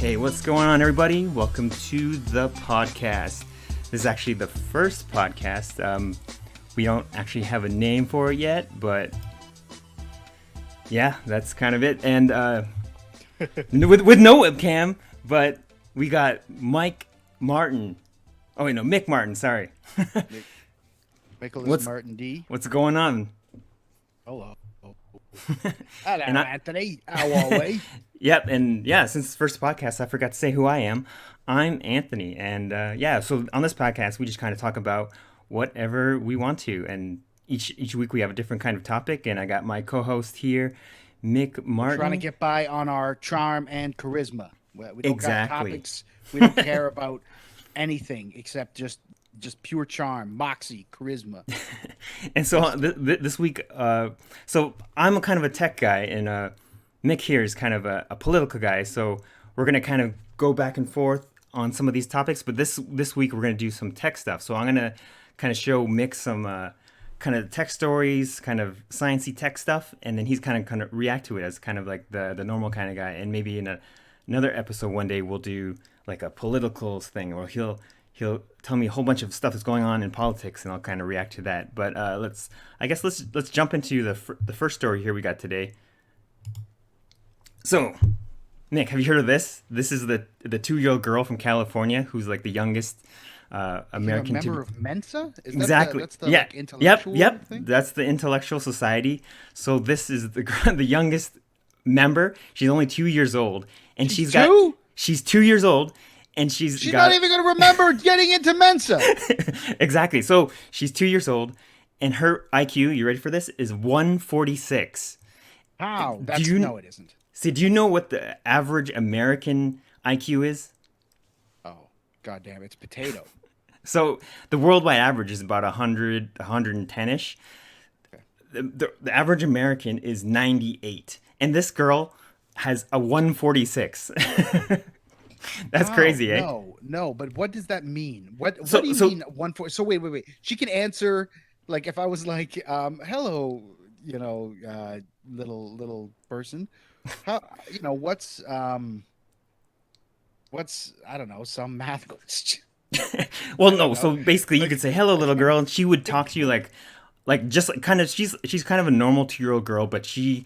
Hey, what's going on, everybody? Welcome to the podcast. This is actually the first podcast. We don't actually have a name for it yet, but yeah, that's kind of it. And with no webcam, but we got Mike Martin. Oh wait, no, Mick Martin. Sorry. Nicholas Martin D. What's going on? Hello. Hello, And Anthony. How are we? Yep, and yeah, since it's the first podcast, I forgot to say who I am. I'm Anthony, and so on this podcast, we just kind of talk about whatever we want to, and each week we have a different kind of topic. And I got my co-host here, Mick Martin. Trying to get by on our charm and charisma. We don't got Exactly. topics. We don't care about anything except just pure charm, moxie, charisma. And so this week, so I'm a kind of a tech guy, and Mick here is kind of a political guy. So we're gonna kind of go back and forth on some of these topics. But this week we're gonna do some tech stuff. So I'm gonna kind of show Mick some kind of tech stories, kind of sciencey tech stuff, and then he's kind of react to it as kind of like the normal kind of guy. And maybe in another episode one day we'll do like a political thing, or he'll tell me a whole bunch of stuff that's going on in politics, and I'll kind of react to that. But let's jump into the first story here we got today. So, Nick, have you heard of this? This is the 2-year-old girl from California who's like the youngest American a member of Mensa? Is exactly. That's the yeah. like, intellectual Yep. thing? That's the intellectual society. So this is the youngest member. She's only 2 years old, and She's two? She's 2 years old. And she's not even going to remember getting into Mensa. Exactly. So she's 2 years old, and her IQ, you ready for this, is 146. How? No, it isn't. See, do you know what the average American IQ is? Oh, goddamn, it's potato. So the worldwide average is about 100, 110-ish. Okay. The average American is 98. And this girl has a 146. That's crazy, eh? No, but what does that mean? What do you mean 140? So wait. She can answer, like, if I was like, hello, little person. How, what's I don't know, some math question. Well, no. So basically, you could say hello, little girl, and she would talk to you like just kind of she's kind of a normal 2-year-old girl, but she's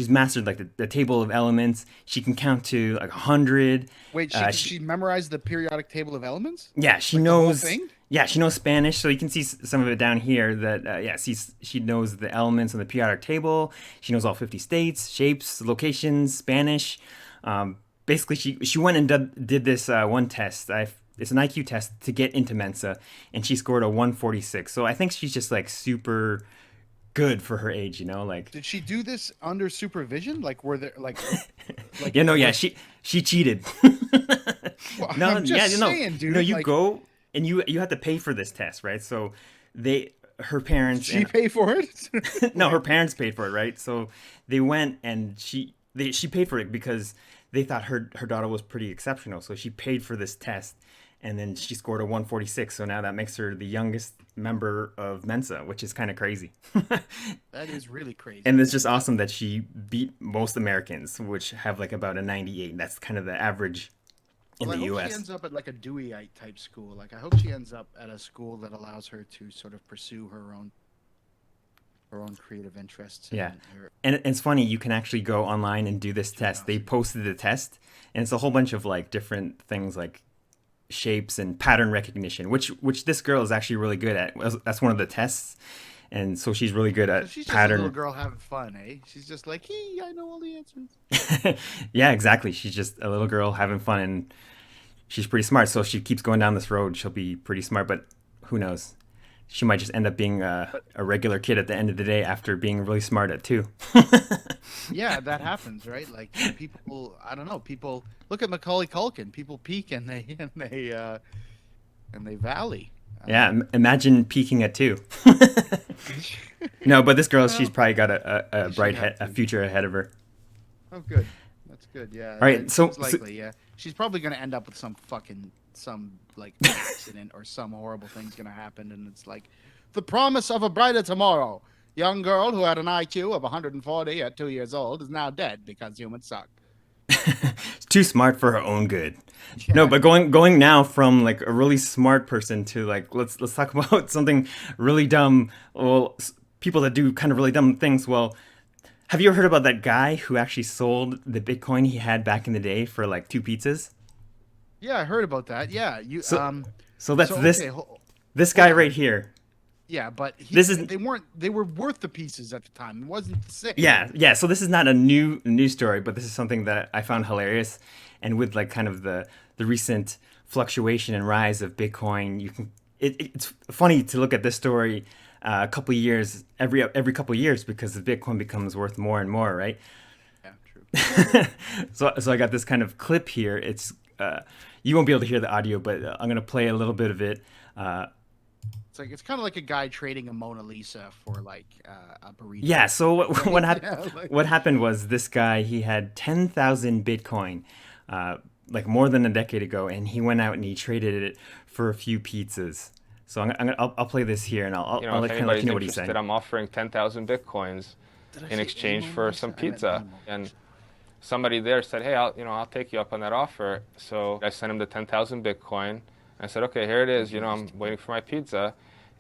mastered like the table of elements. She can count to like 100. Wait, she memorized the periodic table of elements? Yeah, she knows. The whole thing? Yeah, she knows Spanish, so you can see some of it down here. That she knows the elements on the periodic table. She knows all 50 states, shapes, locations, Spanish. Basically, she went and did this one test. It's an IQ test to get into Mensa, and she scored a 146. So I think she's just like super good for her age, like. Did she do this under supervision? Like, were there like she cheated. Well, I'm just saying, dude. No, you go and you have to pay for this test, right? So her parents. She pay for it? No, her parents paid for it, right? So they went and she paid for it because they thought her daughter was pretty exceptional. So she paid for this test, and then she scored a 146. So now that makes her the youngest member of Mensa, which is kind of crazy. That is really crazy. And it's just awesome that she beat most Americans, which have like about a 98. That's kind of the average in the U.S. I hope she ends up at like a Deweyite type school. Like, I hope she ends up at a school that allows her to sort of pursue her own creative interests. Yeah. And it's funny, you can actually go online and do this test. They posted the test, and it's a whole bunch of like different things like shapes and pattern recognition, which this girl is actually really good at. That's one of the tests. And so she's really good at she's pattern. Just a little girl having fun, eh? She's just like, hey, I know all the answers. Yeah, exactly. She's just a little girl having fun, and she's pretty smart. So if she keeps going down this road, she'll be pretty smart. But who knows? She might just end up being a regular kid at the end of the day after being really smart at 2. Yeah, that happens, right? Like, people, I don't know. People look at Macaulay Culkin. People peak and they valley. Yeah, imagine peaking at 2. No, but this girl, she's probably got a bright a future ahead of her. Oh, good. That's good. Yeah. All right. So likely, yeah. She's probably gonna end up with some like accident or some horrible thing's gonna happen, and it's like the promise of a brighter tomorrow. Young girl who had an IQ of 140 at 2 years old is now dead because humans suck. Too smart for her own good. No, Yeah. but going now from like a really smart person to like let's talk about something really dumb. Well, people that do kind of really dumb things. Well, have you ever heard about that guy who actually sold the Bitcoin he had back in the day for like two pizzas? Yeah, I heard about that. Yeah, So so that's so okay, this hold guy on. right here. Yeah, but This is they were worth the pieces at the time. It wasn't the same. yeah. So this is not a new story, but this is something that I found hilarious, and with like kind of the recent fluctuation and rise of Bitcoin, it's funny to look at this story a couple of years every couple of years because the Bitcoin becomes worth more and more, right? Yeah, true. So I got this kind of clip here. It's you won't be able to hear the audio, but I'm gonna play a little bit of it. Uh, It's kind of like a guy trading a Mona Lisa for like a burrito. Yeah. So Yeah, like, what happened was this guy he had 10,000 Bitcoin, like more than a decade ago, and he went out and he traded it for a few pizzas. So I'll play this here, and I'll If let kind of let anybody's you know what he interested, said. I'm offering 10,000 bitcoins did I in say a exchange Mona for Lisa? some I meant pizza. the Mona And Lisa. somebody there said, "Hey, I'll take you up on that offer." So I sent him the 10,000 bitcoin. I said, "Okay, here it is. I'm waiting for my pizza."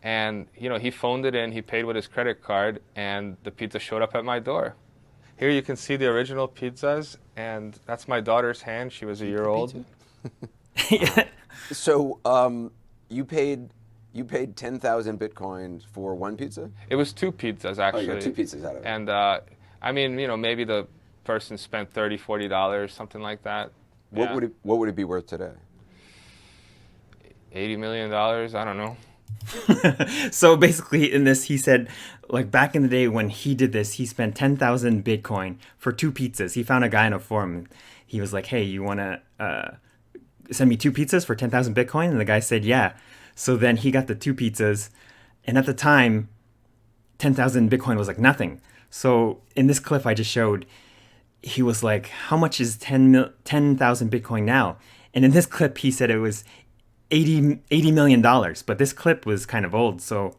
And he phoned it in. He paid with his credit card, and the pizza showed up at my door. Here you can see the original pizzas, and that's my daughter's hand. She was a year old. Pizza? Yeah. So you paid 10,000 bitcoins for one pizza? It was two pizzas Oh, actually. you got two pizzas out of it. And I mean, maybe the person spent $30, $40, something like that. What would it be worth today? $80 million? I don't know. So basically, in this, he said, like back in the day when he did this, he spent 10,000 Bitcoin for two pizzas. He found a guy in a forum. He was like, "Hey, you want to send me two pizzas for 10,000 Bitcoin?" And the guy said, "Yeah." So then he got the two pizzas, and at the time, 10,000 Bitcoin was like nothing. So in this clip I just showed, he was like, "How much is 10,000 Bitcoin now?" And in this clip, he said it was $80 million dollars. But this clip was kind of old, so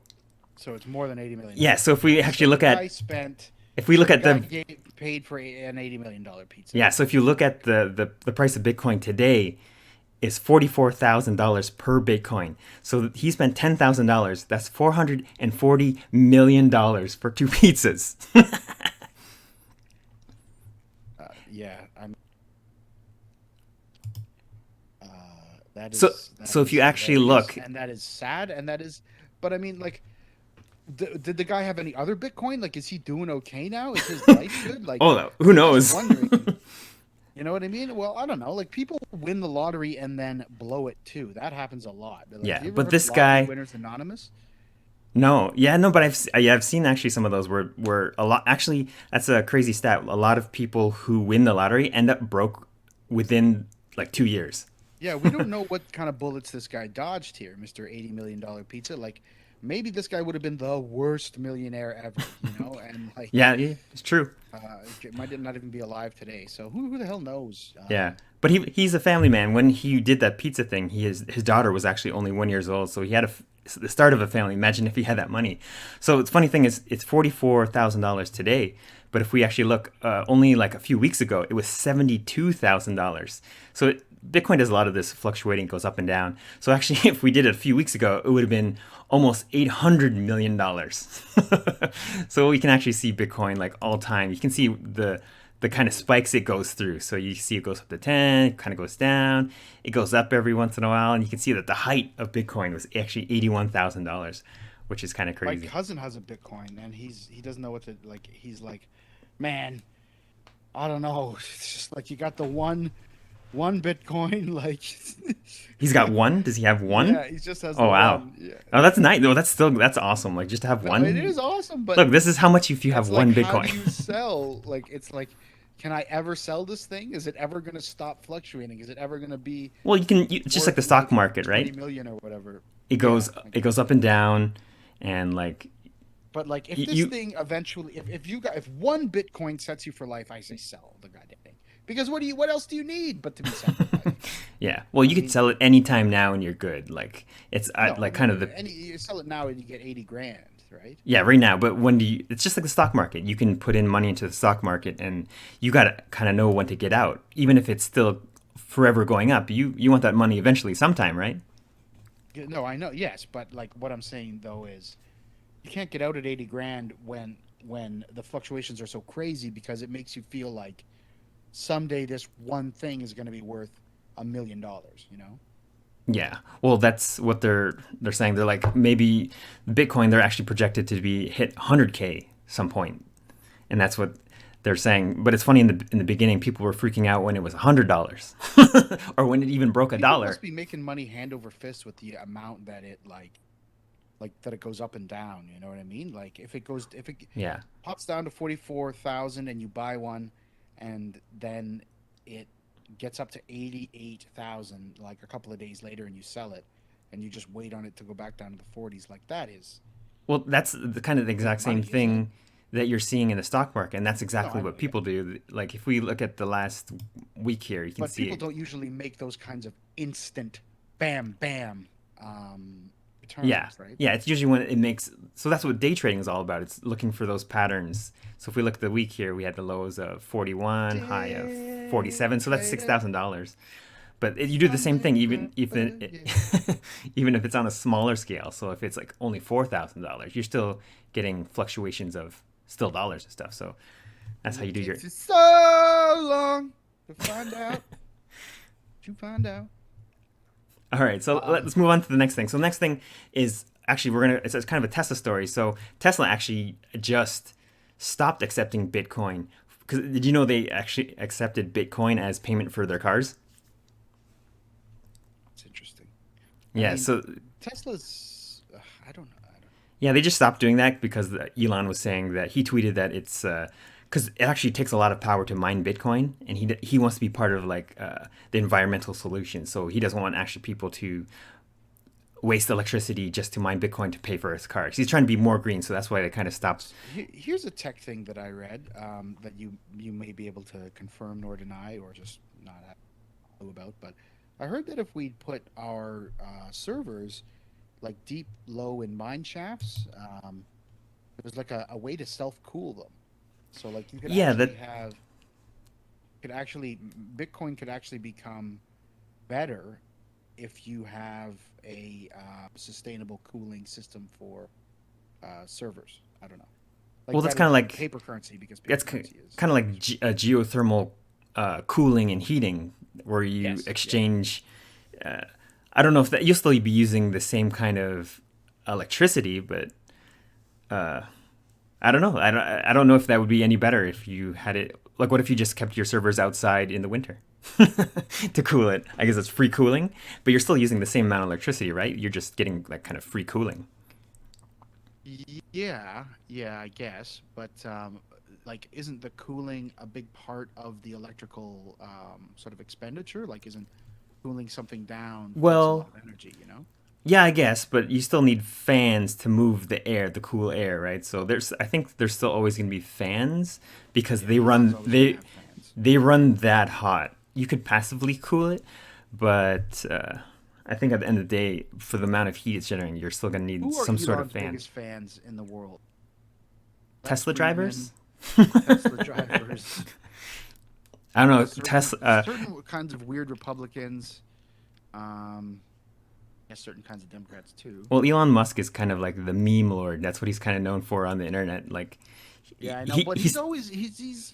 So it's more than 80 million. yeah. So if we actually look guy at spent. if we look at the paid for an $80 million pizza. yeah, so if you look at the price of Bitcoin today is $44,000 per Bitcoin. So he spent $10,000. That's $440 million for two pizzas. Yeah, I'm. That is. So that so if you is- actually that is- look, and that is sad, and that is. But I mean, like, did the guy have any other Bitcoin? Like, is he doing okay now? Is his life good? Like, oh, who knows? I'm wondering. You know what I mean? Well, I don't know. Like, people win the lottery and then blow it too. That happens a lot. Like, Yeah, you ever but heard this of guy- Lottery Winners Anonymous. No, yeah, no, but I've seen actually some of those where a lot actually that's a crazy stat. A lot of people who win the lottery end up broke within like 2 years. Yeah, we don't know what kind of bullets this guy dodged here, Mr. $80 million pizza. Like, maybe this guy would have been the worst millionaire ever, and like, Yeah, it's true. might not even be alive today. So who the hell knows? Yeah, but he's a family man. When he did that pizza thing, his daughter was actually only 1 year old, so he had the start of a family. Imagine if he had that money. So the funny thing is, it's $44,000 today. But if we actually look, only like a few weeks ago, it was $72,000. So Bitcoin does a lot of this fluctuating, goes up and down. So actually, if we did it a few weeks ago, it would have been almost $800 million. So we can actually see Bitcoin like all time. You can see the kind of spikes it goes through. So you see it goes up to 10, it kind of goes down, it goes up every once in a while, and you can see that the height of Bitcoin was actually $81,000, which is kind of My crazy. cousin has a Bitcoin, and he doesn't know what to like. He's like, man, I don't know. It's just like you got the one Bitcoin, like. He's got one? Does he have one? Yeah, he just has. Oh the wow. one. Yeah. Oh, that's nice. No, that's awesome. Like just to have No, one. it is awesome, but Look, this is how much if you have it's one like, how do Bitcoin. you sell? Like, it's like, can I ever sell this thing? Is it ever going to stop fluctuating? Is it ever going to be Well, it's just like the worth, stock market, 20 right? million or whatever? It goes Yeah. it goes up and down, and like But like, if You- this you- thing eventually, if one Bitcoin sets you for life, I say sell the goddamn thing. Because what else do you need but to be set for life? yeah. Well, you could sell it anytime now, and you're good. Like it's No, like kind of the you sell it now and you get 80 grand. right? Yeah, right now. But when do you? It's just like the stock market. You can put in money into the stock market, and you gotta kind of know when to get out, even if it's still forever going up. You want that money eventually, sometime, right? No, I know. Yes, but like what I'm saying though is, you can't get out at 80 grand when the fluctuations are so crazy because it makes you feel like someday this one thing is going to be worth $1 million. You know? Yeah. Well, that's what they're saying. They're like maybe Bitcoin. They're actually projected to be hit 100K some point, and that's what they're saying. But it's funny in the beginning, people were freaking out when it was $100, or when it even broke a People dollar. must be making money hand over fist with the amount that it like that it goes up and down. You know what I mean? Like if it Yeah. pops down to 44,000 and you buy one, and then it gets up to 88,000 like a couple of days later, and you sell it, and you just wait on it to go back down to the 40s. Like that is Well, that's the kind of the exact same money, isn't thing that you're seeing in the stock market, and that's No, exactly I know, what yeah. people do. Like if we look at the last week here, you can But see people it. don't usually make those kinds of instant, bam, bam, returns, Yeah, right? yeah. It's usually when it makes. So that's what day trading is all about. It's looking for those patterns. So if we look at the week here, we had the lows of 41, high of 47. So that's $6,000. But you do the same thing, even even if it's on a smaller scale. So if it's like only $4,000, you're still getting fluctuations of still dollars and stuff. So that's how you do your. Takes you so long to find out. You find out. All right, so let's move on to the next thing. So the next thing is actually it's kind of a Tesla story. So Tesla actually just stopped accepting Bitcoin because did you know they actually accepted Bitcoin as payment for their cars? It's interesting. Yeah, mean, so Tesla's, I don't know. yeah, they just stopped doing that because Elon was saying that he tweeted that it's because it actually takes a lot of power to mine Bitcoin, and he wants to be part of like the environmental solution. So he doesn't want actually people to waste electricity just to mine Bitcoin to pay for his cars. He's trying to be more green, so that's why they kind of stopped. Here's a tech thing that I read that you may be able to confirm nor deny or just not have a clue about. But I heard that if we put our servers like deep, low in mine shafts, there's like a way to self-cool them. So like you could Yeah, actually that have Bitcoin could actually become better if you have a sustainable cooling system for servers. I don't know. Like well, that's better kind of than like paper currency because paper that's currency is kind of like a geothermal cooling and heating, where you yes, yeah. exchange. Uh, I don't know if that you'll still be using the same kind of electricity, but I don't know. I don't know if that would be any better if you had it. Like, what if you just kept your servers outside in the winter to cool it? I guess it's free cooling, but you're still using the same amount of electricity, right? You're just getting like kind of free cooling. Yeah, yeah, I guess. But like, isn't the cooling a big part of the electrical sort of expenditure? Like, isn't cooling something down takes a lot Well, of energy? You know? yeah, I guess, but you still need fans to move the air, the cool air, right? So I think there's still always going to be fans because Yeah, Elon's always gonna have fans. they run that hot. You could passively cool it, but I think at the end of the day, for the amount of heat it's generating, you're still going to need Who are some sort of Elon's fan. biggest fans in the world? Lex Tesla Friedman, drivers? Tesla drivers. I don't know. Tesla. Certain kinds of weird Republicans. Yes, certain kinds of Democrats too. Well, Elon Musk is kind of like the meme lord. That's what he's kind of known for on the internet. Like, Yeah, I know, but he's always he's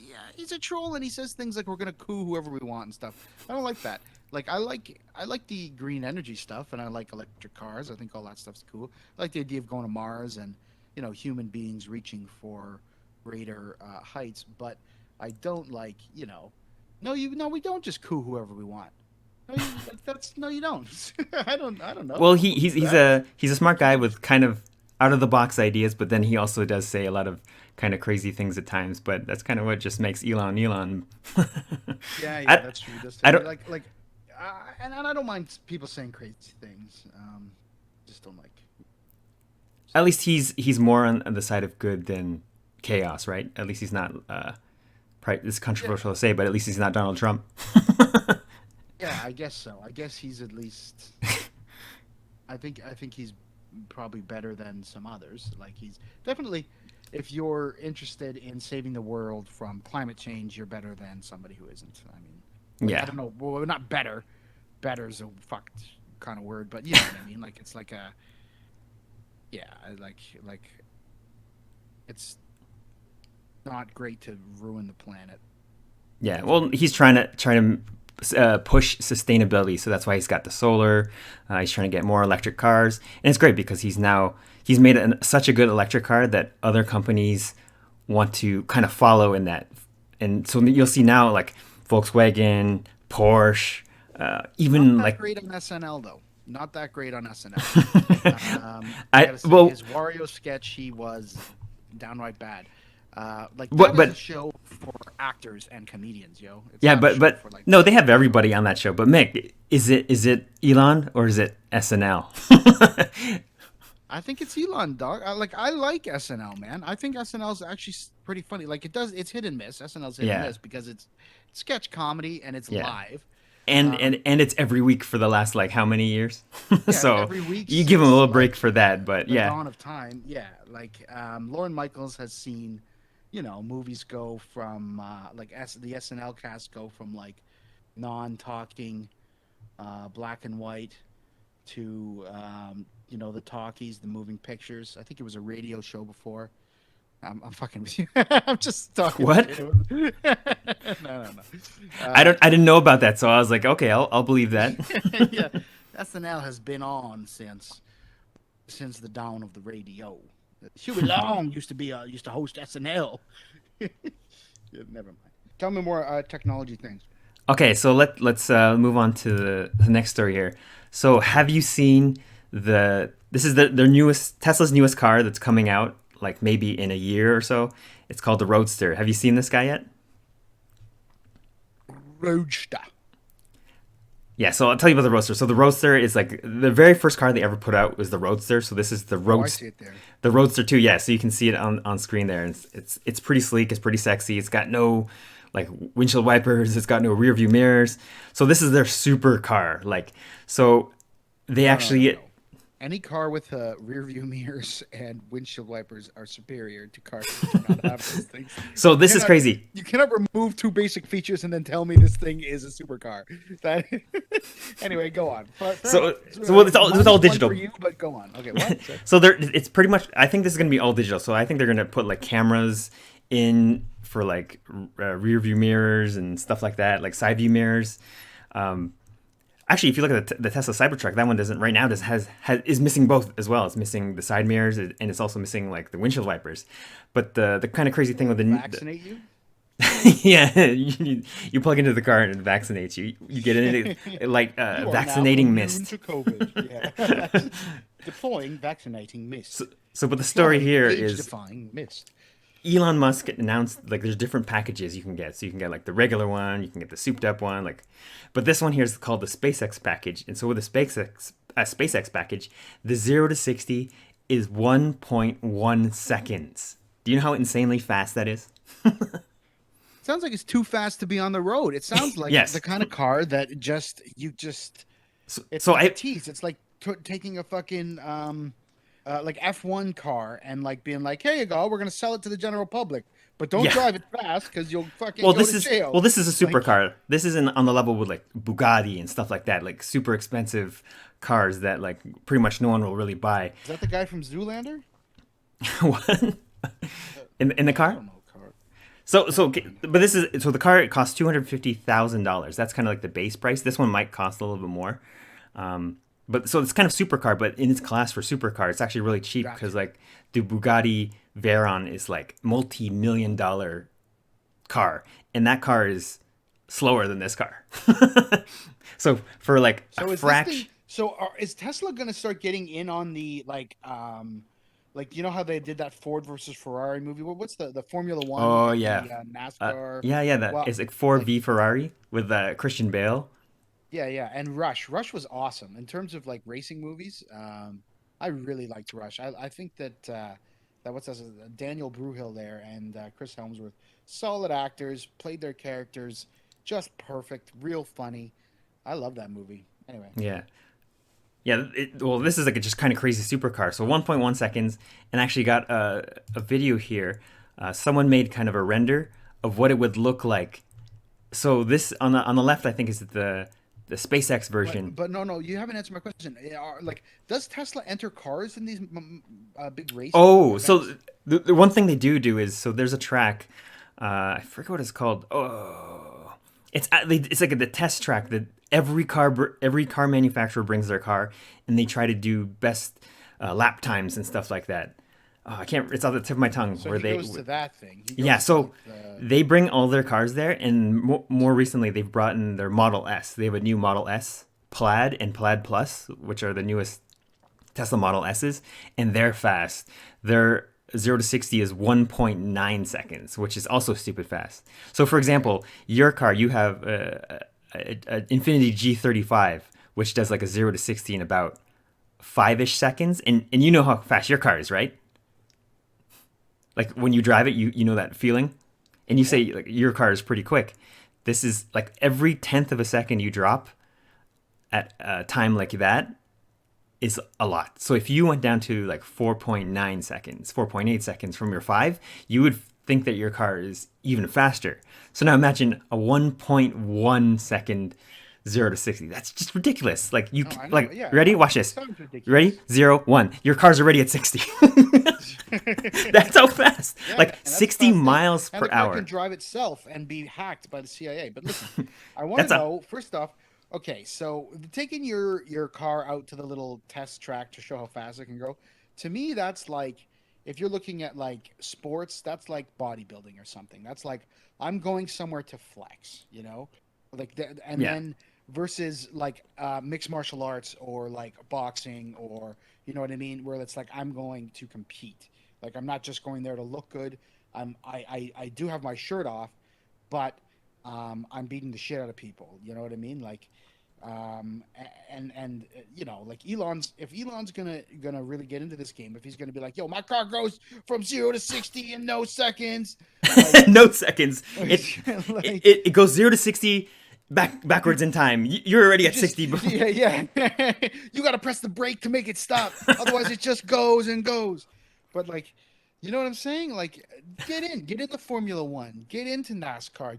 a troll and he says things like we're gonna coup whoever we want and stuff. I don't like that. Like I like the green energy stuff and I like electric cars. I think all that stuff's cool. I like the idea of going to Mars and human beings reaching for greater heights. But I don't like no we don't just coup whoever we want. No, you don't. I don't know. well, he's a smart guy with kind of out of the box ideas, but then he also does say a lot of kind of crazy things at times. But that's kind of what just makes Elon Elon. Yeah, I, that's true. I don't. And I don't mind people saying crazy things. Just don't like. At least he's more on the side of good than chaos, right? At least he's not. It's controversial to say, but at least he's not Donald Trump. Yeah, I guess so. I guess he's at least. I think he's probably better than some others. Like he's definitely, if you're interested in saving the world from climate change, you're better than somebody who isn't. I mean, like, Yeah. I don't know. Well, not better. Better's a fucked kind of word, but you know what I mean. Like it's like a, yeah, like it's not great to ruin the planet. Yeah, well, he's trying to push sustainability, so that's why he's got the solar. He's trying to get more electric cars, and it's great because he's made such a good electric car that other companies want to kind of follow in that. And so you'll see now like Volkswagen, Porsche, even Not that like great on SNL though. Not that great on SNL. I gotta say, well, his Wario sketch, he was downright bad. Like but that is a show for actors and comedians, yo. It's yeah, not a show but for, like, no, they have everybody on that show. But Mick, is it Elon or is it SNL? I think it's Elon, dog. I like SNL, man. I think SNL is actually pretty funny. Like it's hit and miss. SNL's hit and Yeah. miss because it's sketch comedy and it's Yeah. live. And it's every week for the last like how many years? Yeah, So every week you give him a since, little like, break for that, but the yeah, dawn of time. Yeah, like Lauren Michaels has seen, movies go from the SNL cast go from like non-talking, black and white to the talkies, the moving pictures. I think it was a radio show before. I'm fucking with you. I'm just talking. What? No, no. I didn't know about that, so I was like, okay, I'll believe that. Yeah, SNL has been on since the dawn of the radio. Huey Long used to host SNL. Yeah, never mind. Tell me more technology things. Okay, so let's move on to the next story here. So have you seen this is their newest Tesla's newest car that's coming out like maybe in a year or so. It's called the Roadster. Have you seen this guy yet? Roadster. Yeah, so I'll tell you about the Roadster. So the Roadster is like the very first car they ever put out was the Roadster. So this is the Oh, I Roadster. see it there. The Roadster 2, yeah. So you can see it on screen there. And it's pretty sleek. It's pretty sexy. It's got no like windshield wipers. It's got no rear view mirrors. So this is their super car. Like so they actually. No. Any car with rear view mirrors and windshield wipers are superior to cars that do not have those things. So this is crazy. You cannot remove two basic features and then tell me this thing is a supercar. That anyway, go on. So well, it's all digital. For you, but go on. Okay, what? So it's pretty much. I think this is gonna be all digital. So I think they're gonna put like cameras in for like rear view mirrors and stuff like that, like side view mirrors. Actually, if you look at the Tesla Cybertruck, that one doesn't right now is missing both as well. It's missing the side mirrors and it's also missing like the windshield wipers. But the kind of crazy thing with Vaccinate you? yeah, you plug into the car and it vaccinates you. You get in it like vaccinating mist. To COVID. Yeah. Deploying vaccinating mist. So, but the story here is defying mist. Elon Musk announced like there's different packages you can get. So you can get like the regular one, you can get the souped up one, but this one here is called the SpaceX package. And so with the SpaceX package, the 0 to 60 is 1.1 seconds. Do you know how insanely fast that is? Sounds like it's too fast to be on the road. It sounds like Yes. the kind of car that it's So like I a tease. It's like taking a fucking like F1 car and like being like, "Here you go, we're gonna sell it to the general public, but don't Yeah. drive it fast because you'll fucking go to jail." This is a Like, supercar. This isn't on the level with like Bugatti and stuff like that, like super expensive cars that like pretty much no one will really buy. is that the guy from Zoolander? What? In the I car? don't know, car. But the car it costs $250,000. That's kind of like the base price. This one might cost a little bit more. But so it's kind of supercar, but in its class for supercar, it's actually really cheap because like the Bugatti Veyron is like multi-million-dollar car, and that car is slower than this car. So for like a fraction. Is Tesla gonna start getting in on the like you know how they did that Ford versus Ferrari movie? What's the Formula One? Oh and yeah, the, NASCAR. It's like Ford v Ferrari with Christian Bale. Yeah, and Rush. Rush was awesome in terms of like racing movies. I really liked Rush. I think that Daniel Bruhill there and Chris Helmsworth, solid actors, played their characters just perfect, real funny. I love that movie. Anyway. Yeah. Yeah, well, this is like a just kind of crazy supercar. So 1.1 seconds, and actually got a video here. Someone made kind of a render of what it would look like. So this on the left, I think, is the SpaceX version. But no, you haven't answered my question. Like, does Tesla enter cars in these big race Oh, events? so the one thing they do is so there's a track. I forget what it's called. Oh, it's like the test track that every car manufacturer brings their car, and they try to do best lap times and stuff like that. I can't. It's off the tip of my tongue. So Where he they goes to that thing. He Yeah, goes to so like the. they bring all their cars there, and more recently they've brought in their Model S. They have a new Model S Plaid and Plaid Plus, which are the newest Tesla Model S's, and they're fast. Their 0 to 60 is 1.9 seconds, which is also stupid fast. So, for example, your car, you have a Infiniti G35, which does like a 0 to 60 in about 5-ish seconds, and you know how fast your car is, right? Like when you drive it, you know that feeling, and you say like your car is pretty quick. This is like every tenth of a second you drop at a time like that is a lot. So if you went down to like 4.9 seconds, 4.8 seconds from your 5, you would think that your car is even faster. So now imagine a 1.1 second 0 to 60. That's just ridiculous. Like you No, I know. like Yeah, ready? Watch it this. sounds You ready? ridiculous. 0, 1. Your car's already at 60. That's how fast. Yeah, Like man, that's 60 fast thing. miles And per the car can hour. drive itself and be hacked by the CIA. But listen, I want to That's a know first off. Okay, so taking your car out to the little test track to show how fast it can go, to me that's like if you're looking at like sports, that's like bodybuilding or something. That's like I'm going somewhere to flex, and yeah. then versus like mixed martial arts or like boxing or you know what I mean, where it's like I'm going to compete. Like I'm not just going there to look good. I do have my shirt off, but I'm beating the shit out of people. You know what I mean? Like, like if Elon's gonna really get into this game, if he's gonna be like, yo, my car goes from 0 to 60 in no seconds, like, No seconds. It, it like it goes 0 to 60 backwards in time. You're already you at just 60. yeah you got to press the brake to make it stop, otherwise it just goes and goes. But like, you know what I'm saying? Like, get into Formula One, get into NASCAR,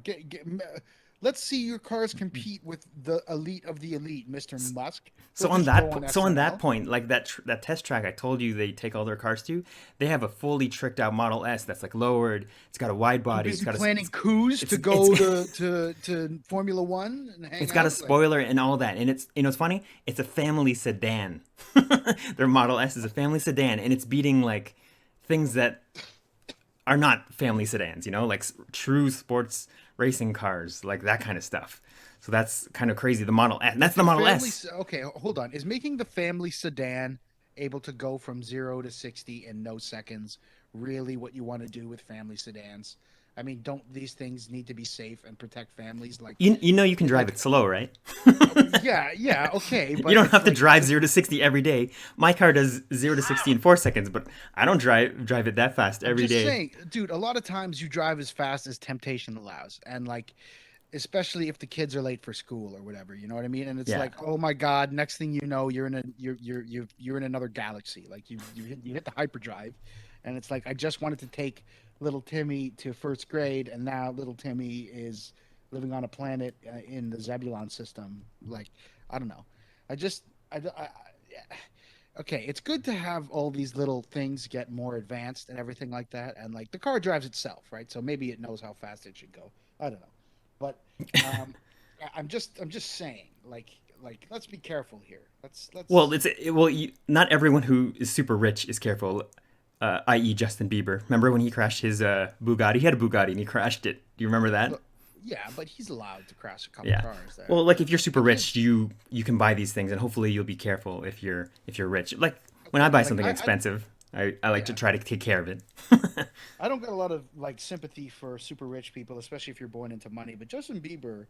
let's see your cars compete with the elite of the elite, Mr. Musk. So Don't on just go that on so on that SNL. point, like that test track I told you they take all their cars to, they have a fully tricked out Model S that's like lowered. It's got a wide I'm body. busy planning coups to It's go to Formula One and hang it's got a out. Like, spoiler and all that, and it's it's funny. It's a family sedan. Their Model S is a family sedan, and it's beating like things that are not family sedans. Like true sports racing cars, like that kind of stuff. So that's kind of crazy. The Model S. That's the the Model family. S. Okay, hold on. Is making the family sedan able to go from 0 to 60 in no seconds really what you want to do with family sedans? I mean, don't these things need to be safe and protect families? You can drive Like, it slow, right? yeah, okay, You but don't it's have to like, drive 0 to 60 every day. My car does 0 to 60 in 4 seconds, but I don't drive it that fast I'm every just day. saying, dude. A lot of times you drive as fast as temptation allows, and like, especially if the kids are late for school or whatever, you know what I mean? And it's Yeah. like, oh my god, next thing you know, you're in another galaxy. Like you hit the hyperdrive, and it's like I just wanted to take little Timmy to first grade, and now little Timmy is living on a planet in the Zebulon system. Like, I don't know. I just okay, it's good to have all these little things get more advanced and everything like that, and like the car drives itself, right? So maybe it knows how fast it should go. I don't know, but um, I'm just saying, like let's be careful here. Well, Let's. not everyone who is super rich is careful. I.e., Justin Bieber. Remember when he crashed his Bugatti? He had a Bugatti and he crashed it. Do you remember that? Look, yeah, but he's allowed to crash a couple Yeah. cars there. Well, like if you're The super rich, kids, you can buy these things, and hopefully you'll be careful if you're rich. Like when I buy like something expensive, I like to yeah, try to take care of it. I don't get a lot of like sympathy for super rich people, especially if you're born into money. But Justin Bieber,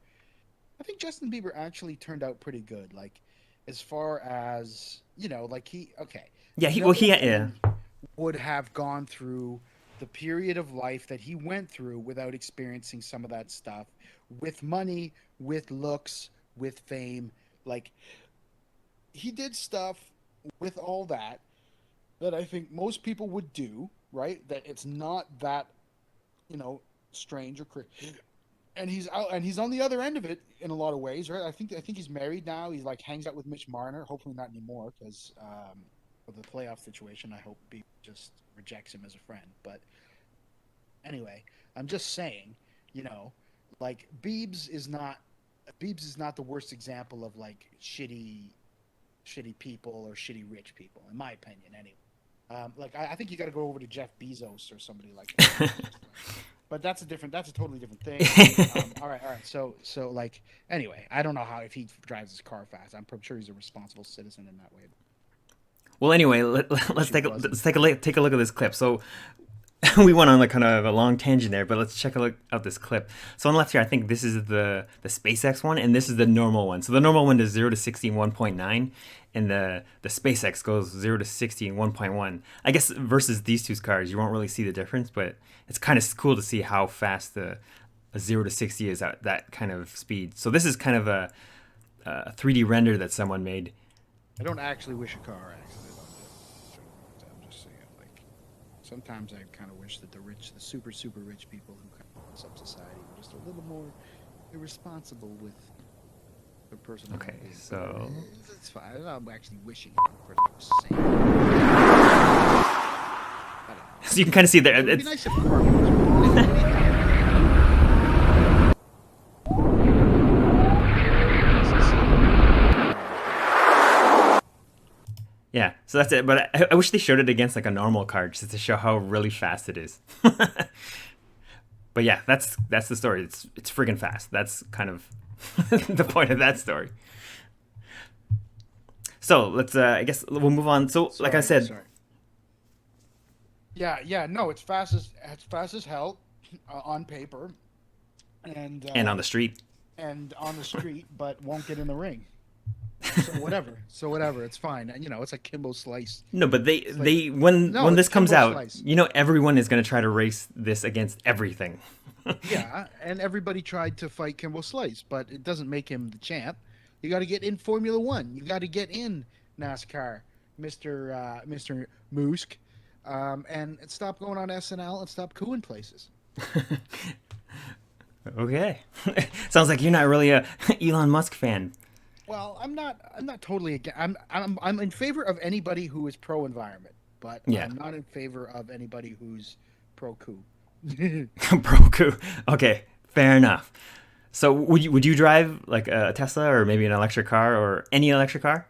I think Justin Bieber actually turned out pretty good. Like, as far as like okay, Yeah. no Yeah. one would have gone through the period of life that he went through without experiencing some of that stuff with money, with looks, with fame. Like, he did stuff with all that I think most people would do, right? That it's not that, strange or crazy. And he's out, and he's on the other end of it in a lot of ways, right? I think he's married now. He's like hangs out with Mitch Marner. Hopefully not anymore because of the playoff situation. I hope he just rejects him as a friend. But anyway, I'm just saying, like Biebs is not the worst example of like shitty people or shitty rich people, in my opinion, anyway. Like I think you got to go over to Jeff Bezos or somebody like that. But that's a totally different thing. All right. So like anyway, I don't know if he drives his car fast. I'm sure he's a responsible citizen in that way. Well, anyway, let's take a look at this clip. So we went on like kind of a long tangent there, but let's check out this clip. So on the left here, I think this is the SpaceX one, and this is the normal one. So the normal one is 0 to 60 in 1.9, and the SpaceX goes 0 to 60 in 1.1. I guess versus these two cars, you won't really see the difference, but it's kind of cool to see how fast a 0 to 60 is at that kind of speed. So this is kind of a 3D render that someone made. I don't actually wish a car accident. I'm just saying, like, sometimes I kind of wish that the super rich people who kind of mess up society were just a little more irresponsible with their personal. Okay, so it's fine. I'm actually wishing for the same. So you can kind of see there. It would be nice if the car was. Yeah, so that's it. But I wish they showed it against like a normal car just to show how really fast it is. But yeah, that's the story. It's friggin' fast. That's kind of the point of that story. So let's I guess we'll move on. So like I said, yeah, no, it's fast as hell on paper, and on the street, but won't get in the ring. So whatever, it's fine. It's like Kimbo Slice. No, but when this comes out, Slice. Everyone is going to try to race this against everything. Yeah, and everybody tried to fight Kimbo Slice, but it doesn't make him the champ. You got to get in Formula One. You got to get in NASCAR, Mr. Musk, and stop going on SNL and stop cooing places. Okay, sounds like you're not really a Elon Musk fan. Well, I'm not totally against. I'm in favor of anybody who is pro environment, but yeah. I'm not in favor of anybody who's pro coup. Pro coup. Okay, fair enough. So would you drive like a Tesla or maybe an electric car or any electric car?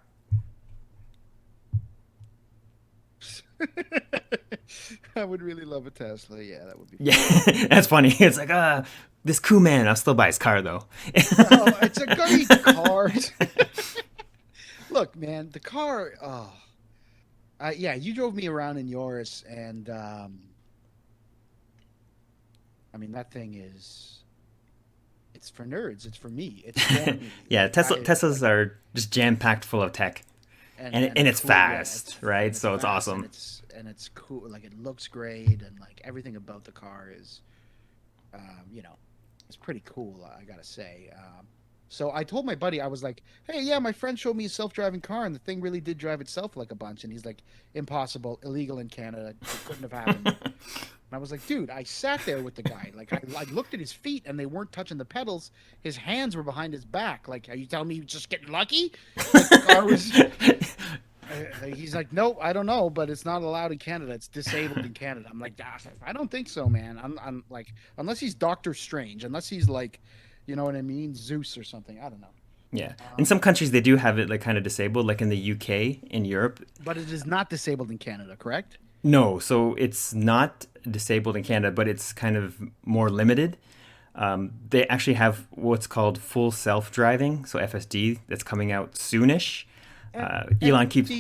I would really love a Tesla. Yeah, that would be fun. Yeah, that's funny. It's like this cool man. I'll still buy his car though. Oh, it's a great car. Look, man, the car. Yeah, you drove me around in yours, and I mean that thing is. It's for nerds. It's for me. It's for me. Yeah, Teslas are just jam packed full of tech, and it's cool, fast, yeah, right? So it's awesome. And it's cool. Like it looks great, and like everything about the car is, it's pretty cool. I gotta say. So I told my buddy, I was like, "Hey, yeah, my friend showed me a self-driving car, and the thing really did drive itself like a bunch." And he's like, "Impossible, illegal in Canada. It couldn't have happened." And I was like, "Dude, I sat there with the guy. Like, I looked at his feet, and they weren't touching the pedals. His hands were behind his back. Like, are you telling me you just getting lucky?" Like, the car was. He's like, "Nope, I don't know, but it's not allowed in Canada. It's disabled in Canada." I'm like, "I don't think so, man. I'm like, unless he's Doctor Strange, unless he's like, you know what I mean, Zeus or something. I don't know." Yeah, in some countries they do have it like kind of disabled, like in the UK, in Europe. But it is not disabled in Canada, correct? No, so it's not disabled in Canada, but it's kind of more limited. They actually have what's called full self-driving, so FSD, that's coming out soonish. Elon keeps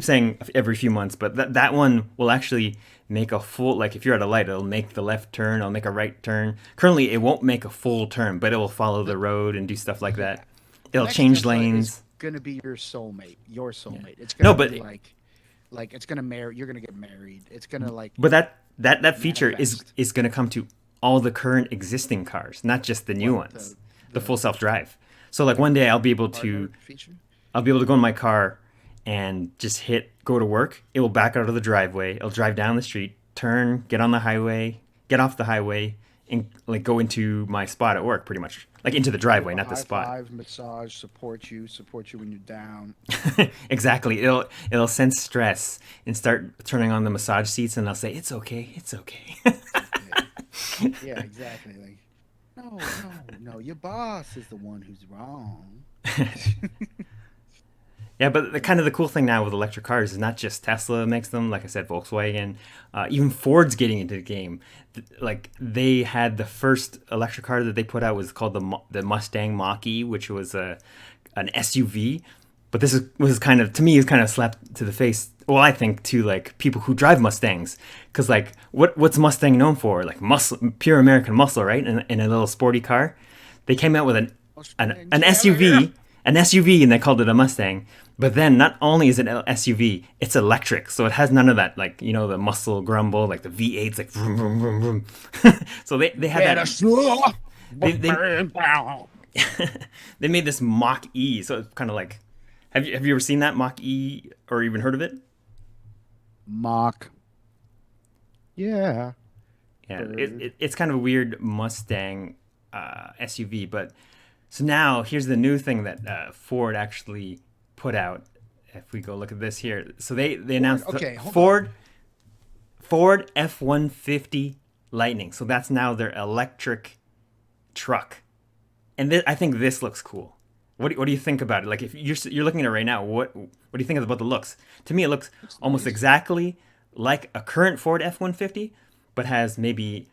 saying every few months, but that one will actually make a full, like if you're at a light, it'll make the left turn, it'll make a right turn. Currently, it won't make a full turn, but it will follow the road and do stuff like that. It'll change lanes. It's gonna be your soulmate. Yeah. It's gonna but be like it's gonna marry. You're gonna get married. It's gonna like. But that feature is gonna come to all the current existing cars, not just the new ones. The full self-drive. So like one day I'll be able to. Feature? I'll be able to go in my car and just hit go to work. It will back out of the driveway. It'll drive down the street, turn, get on the highway, get off the highway, and like go into my spot at work, pretty much, like into the driveway, not the spot. High five, massage, support you when you're down. Exactly. It'll sense stress and start turning on the massage seats, and I'll say, "It's okay, it's okay." Yeah, exactly. Like, no, your boss is the one who's wrong. Yeah, but the cool thing now with electric cars is not just Tesla makes them. Like I said, Volkswagen, even Ford's getting into the game. Like they had the first electric car that they put out was called the Mustang Mach-E, which was an SUV. But was kind of, to me, is kind of slapped to the face. Well, I think to like people who drive Mustangs, because like what's Mustang known for? Like muscle, pure American muscle, right? In a little sporty car. They came out with an SUV. An SUV, and they called it a Mustang. But then not only is it an SUV, it's electric. So it has none of that, like, you know, the muscle grumble, like the V8's like vroom, vroom, vroom, vroom. So they had that. They made this Mach-E. So it's kind of like, have you ever seen that Mach-E or even heard of it? Mach. Yeah. Yeah, it's kind of a weird Mustang SUV. But so now here's the new thing that Ford actually put out. If we go look at this here, so they announced Ford F-150 Lightning. So that's now their electric truck, and I think this looks cool. What do you think about it? Like if you're looking at it right now, what do you think about the looks? To me, it looks almost exactly like a current Ford F-150, but has maybe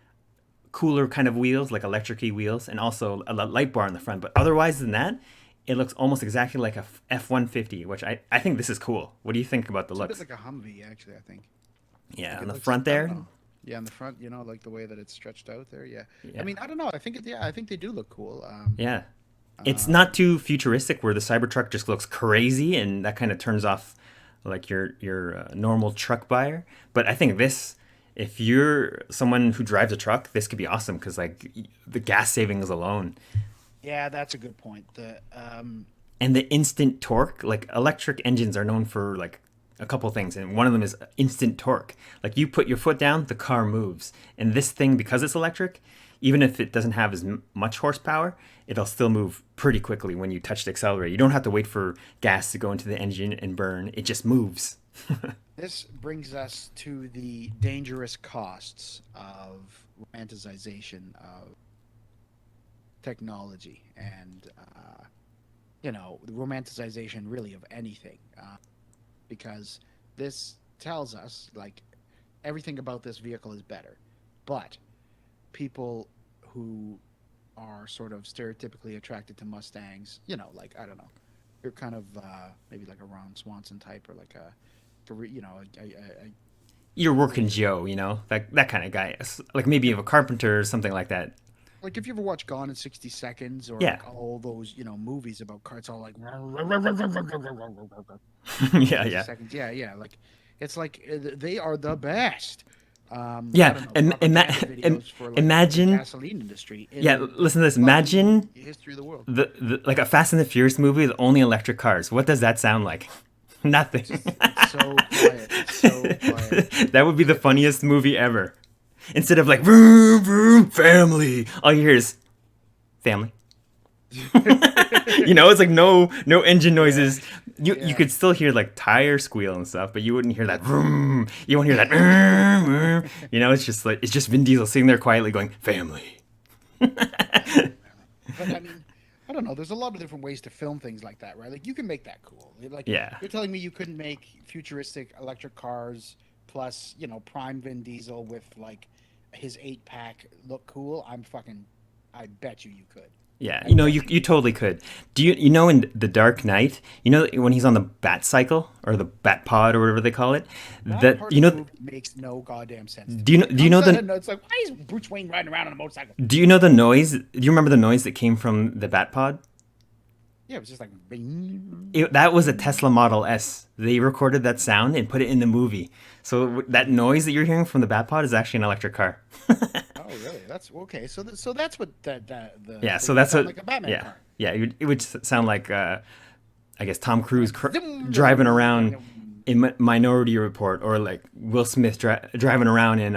cooler kind of wheels, like electric-y wheels, and also a light bar in the front. But otherwise than that, it looks almost exactly like a F-150, which I think this is cool. What do you think about the looks? It's a bit like a Humvee, actually, I think. Yeah, on the front there. Yeah, on the front, you know, like the way that it's stretched out there. Yeah. I mean, I don't know. I think they do look cool. Yeah. It's not too futuristic where the Cybertruck just looks crazy and that kind of turns off like your normal truck buyer. But I think this, if you're someone who drives a truck, this could be awesome because like the gas savings alone. Yeah, that's a good point. And the instant torque, like electric engines are known for like a couple things, and one of them is instant torque. Like you put your foot down, the car moves. And this thing, because it's electric, even if it doesn't have as much horsepower, it'll still move pretty quickly when you touch the accelerator. You don't have to wait for gas to go into the engine and burn. It just moves. This brings us to the dangerous costs of romanticization of technology and, the romanticization really of anything. Because this tells us, like, everything about this vehicle is better. But people who are sort of stereotypically attracted to Mustangs, like, I don't know, you're kind of maybe like a Ron Swanson type or like you're working Joe, that kind of guy. Like maybe of a carpenter or something like that. Like if you ever watch Gone in 60 Seconds or like all those, movies about cars, all like yeah. Seconds. Yeah. Like it's like they are the best. Imagine gasoline industry. Listen to this. Imagine history of the world. The like a Fast and the Furious movie with only electric cars. What does that sound like? Nothing. It's so quiet. That would be the funniest movie ever. Instead of like vroom vroom family, all you hear is family. It's like no engine noises. You could still hear like tire squeal and stuff, but you wouldn't hear that vroom. You won't hear that. It's just Vin Diesel sitting there quietly going family. But I mean, I don't know. There's a lot of different ways to film things like that, right? Like you can make that cool. Like you're telling me you couldn't make futuristic electric cars plus prime Vin Diesel with like his 8-pack look cool. I bet you could. Yeah, you totally could. Do you know in The Dark Knight, when he's on the bat cycle or the bat pod or whatever they call it, that makes no goddamn sense. Do you know it's like, why is Bruce Wayne riding around on a motorcycle? Do you know the noise? Do you remember the noise that came from the bat pod? Yeah, it was just like that was a Tesla Model S. They recorded that sound and put it in the movie. So that noise that you're hearing from the bat pod is actually an electric car. Oh, really? That's okay. So that's what So that's what. Like a Batman car. Yeah. It would sound like I guess Tom Cruise driving around in Minority Report, or like Will Smith driving around in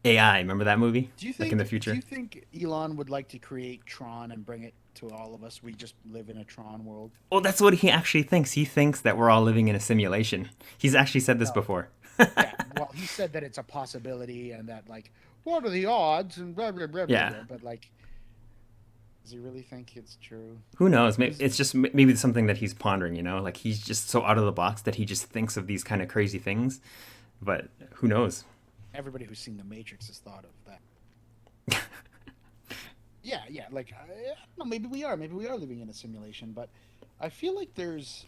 AI. Remember that movie? Do you think like in the future? Do you think Elon would like to create Tron and bring it to all of us? We just live in a Tron world. Well, that's what he actually thinks. He thinks that we're all living in a simulation. He's actually said this before. Yeah, well, he said that it's a possibility and that, like, what are the odds and blah blah blah. Yeah. Blah, but like, does he really think it's true? Who knows? Maybe it's just maybe something that he's pondering. Like he's just so out of the box that he just thinks of these kind of crazy things. But who knows? Everybody who's seen The Matrix has thought of that. Yeah. Like, I don't know, maybe we are living in a simulation, but I feel like there's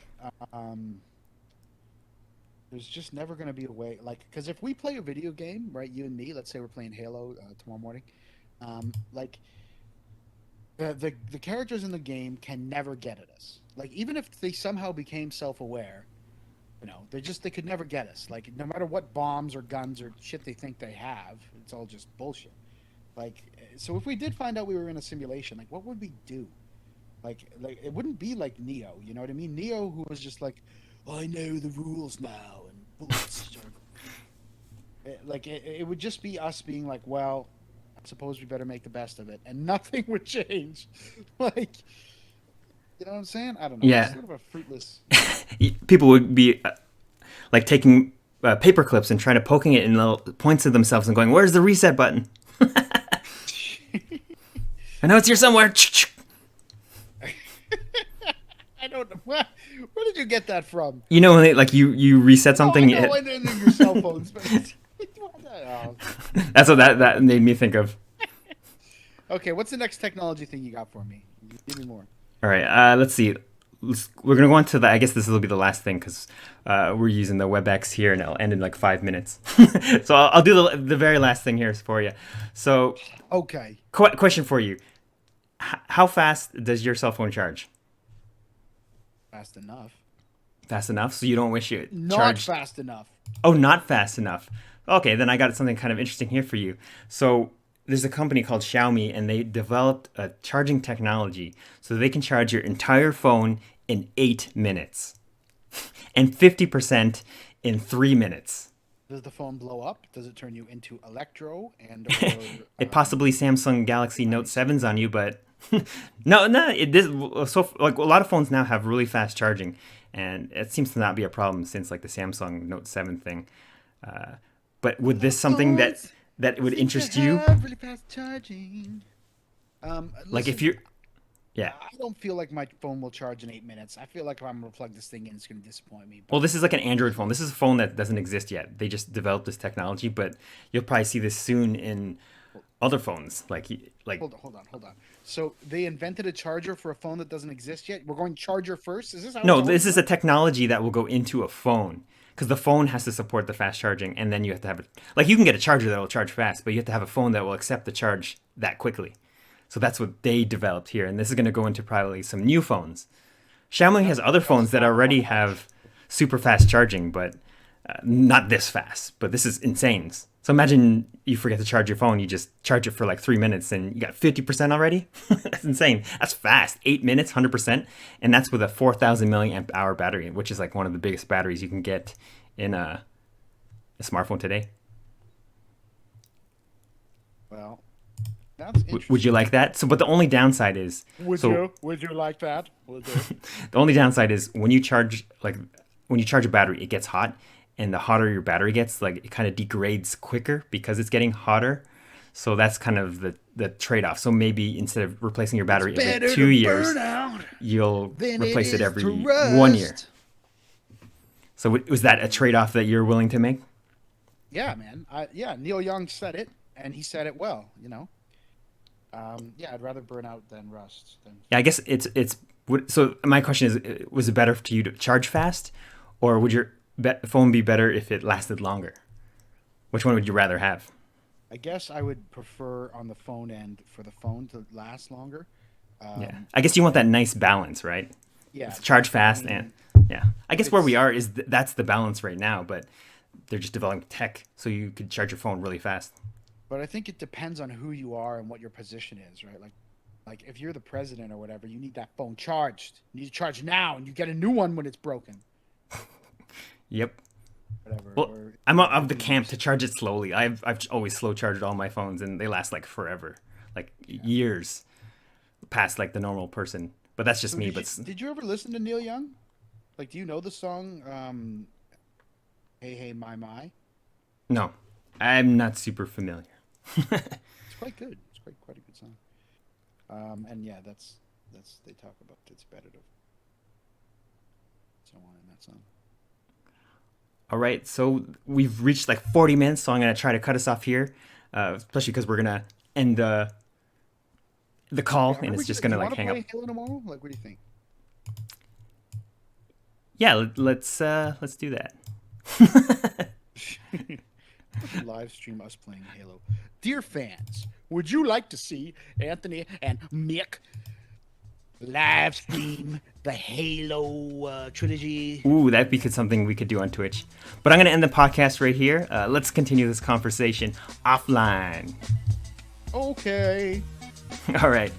just never going to be a way, like, because if we play a video game, right, you and me, let's say we're playing Halo tomorrow morning, like, the characters in the game can never get at us. Like, even if they somehow became self-aware, they could never get us. Like, no matter what bombs or guns or shit they think they have, it's all just bullshit. Like, so if we did find out we were in a simulation, like, what would we do? Like it wouldn't be like Neo, you know what I mean? Neo, who was just like, I know the rules now, and bullets. It would just be us being like, well, I suppose we better make the best of it, and nothing would change. Like, you know what I'm saying? I don't know. Yeah. It's sort of a fruitless. People would be like taking paper clips and trying to poking it in the points of themselves and going, "Where's the reset button?" I know it's here somewhere. I don't know. Where did you get that from? When you reset something. I know your cell phones. But That's what that made me think of. Okay, what's the next technology thing you got for me? Give me more. All right, let's see. We're going to go on to I guess this will be the last thing because we're using the WebEx here and it'll end in like 5 minutes. So I'll do the very last thing here for you. So, okay. Question for you. How fast does your cell phone charge? Fast enough. Fast enough? So you don't wish it Not charged? fast enough. Oh, not fast enough. Okay, then I got something kind of interesting here for you. So there's a company called Xiaomi, and they developed a charging technology so they can charge your entire phone in 8 minutes and 50% in 3 minutes. Does the phone blow up? Does it turn you into Electro? It possibly Samsung Galaxy Note 7s on you, but no. So like a lot of phones now have really fast charging, and it seems to not be a problem since like the Samsung Note 7 thing. But would this something that would interest you? Really fast charging. Like if you're, yeah. I don't feel like my phone will charge in 8 minutes. I feel like if I'm gonna plug this thing in, it's gonna disappoint me. Well, this is like an Android phone. This is a phone that doesn't exist yet. They just developed this technology, but you'll probably see this soon in other phones. Like Hold on. So they invented a charger for a phone that doesn't exist yet. We're going charger first. Is this how? No, this is a technology that will go into a phone. Because the phone has to support the fast charging, and then you have to have it. Like, you can get a charger that will charge fast, but you have to have a phone that will accept the charge that quickly. So that's what they developed here, and this is going to go into probably some new phones. Xiaomi has other phones that already have super fast charging, but not this fast. But this is insane. So imagine you forget to charge your phone, you just charge it for like 3 minutes, and you got 50% already? That's insane. That's fast. 8 minutes, 100%, and that's with a 4,000 milliamp hour battery, which is like one of the biggest batteries you can get in a smartphone today. Well, that's interesting. Would you like that? So, but the only downside is... Would you like that? Would you? The only downside is when you charge a battery, it gets hot, and the hotter your battery gets, like, it kind of degrades quicker because it's getting hotter. So that's kind of the trade-off. So maybe instead of replacing your battery every 2 years, you'll replace it every 1 year. So was that a trade-off that you're willing to make? Yeah, man. Neil Young said it, and he said it well, I'd rather burn out than rust. Yeah, I guess it's. So my question is, was it better to you to charge fast, or would your phone be better if it lasted longer? Which one would you rather have? I guess I would prefer on the phone end for the phone to last longer. Yeah, I guess you want that nice balance, right? Yeah, it's charge fast and yeah. I guess where we are is that's the balance right now, but they're just developing tech so you could charge your phone really fast. But I think it depends on who you are and what your position is, right? Like like if you're the president or whatever, you need that phone charged. You need to charge now, and you get a new one when it's broken. Yep. Whatever. Well, or, I'm of the camp to charge it slowly. I've always slow charged all my phones, and they last like forever, like years past like the normal person. But that's just so me. Did you ever listen to Neil Young? Like, do you know the song "Hey Hey My My"? No, I'm not super familiar. It's quite good. It's quite a good song. And yeah, that's they talk about it's better to so on in that song. All right, so we've reached like 40 minutes, so I'm gonna try to cut us off here, especially because we're gonna end the call, and it's just gonna like hang up. Play Halo tomorrow? Like, what do you think? Yeah, let's do that. Live stream us playing Halo. Dear fans, would you like to see Anthony and Mick live stream the Halo trilogy? Ooh, that'd be something we could do on Twitch. But I'm gonna end the podcast right here. Let's continue this conversation offline. Okay. All right.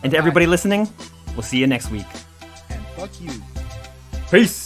And to everybody listening, we'll see you next week. And fuck you. Peace.